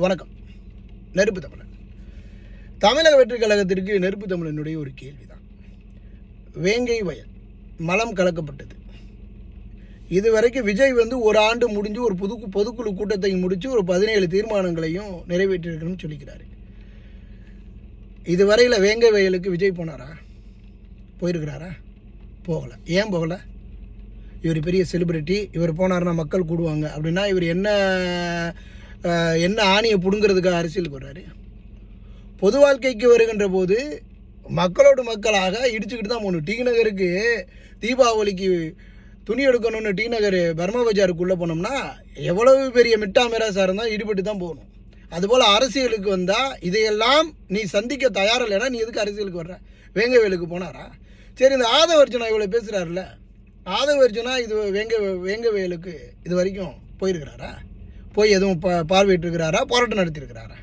வணக்கம். நெருப்பு தமிழன். தமிழக வெற்றிக் கழகத்திற்கு நெருப்பு தமிழனுடைய ஒரு கேள்விதான். வேங்கை வயல் மலம் கலக்கப்பட்டது. இதுவரைக்கும் விஜய் ஒரு ஆண்டு முடிஞ்சு ஒரு பொதுக்குழு கூட்டத்தை முடித்து ஒரு 17 தீர்மானங்களையும் நிறைவேற்றிருக்கணும்னு சொல்லிக்கிறாரு. இதுவரையில் வேங்கை வயலுக்கு விஜய் போனாரா? போயிருக்கிறாரா? போகலை. ஏன் போகலை? இவர் பெரிய செலிபிரிட்டி, இவர் போனார்னா மக்கள் கூடுவாங்க அப்படின்னா இவர் என்ன ஆணியை பிடுங்கிறதுக்காக அரசியலுக்கு வர்றாரு? பொது வாழ்க்கைக்கு வருகின்ற போது மக்களோடு மக்களாக இடிச்சுக்கிட்டு தான் போகணும். டி நகருக்கு தீபாவளிக்கு துணி எடுக்கணும்னு டி நகர் பர்மா பஜாருக்குள்ளே போனோம்னா எவ்வளவு பெரிய மிட்டா மிராசாக இருந்தால் ஈடுபட்டு தான் போகணும். அதுபோல் அரசியலுக்கு வந்தால் இதையெல்லாம் நீ சந்திக்க தயாரில்லைன்னா நீ எதுக்கு அரசியலுக்கு வர்ற? வேங்கை வயலுக்கு போனாரா? சரி, இந்த ஆதவர்ஜுனா இவ்வளோ பேசுகிறாருல்ல, ஆதவர்ஜுனா இது வேங்கை வயலுக்கு இது வரைக்கும் போயிருக்கிறாரா? போய் எதுவும் பார்வையிட்டிருக்கிறாரா? போராட்டம் நடத்தியிருக்கிறாரா?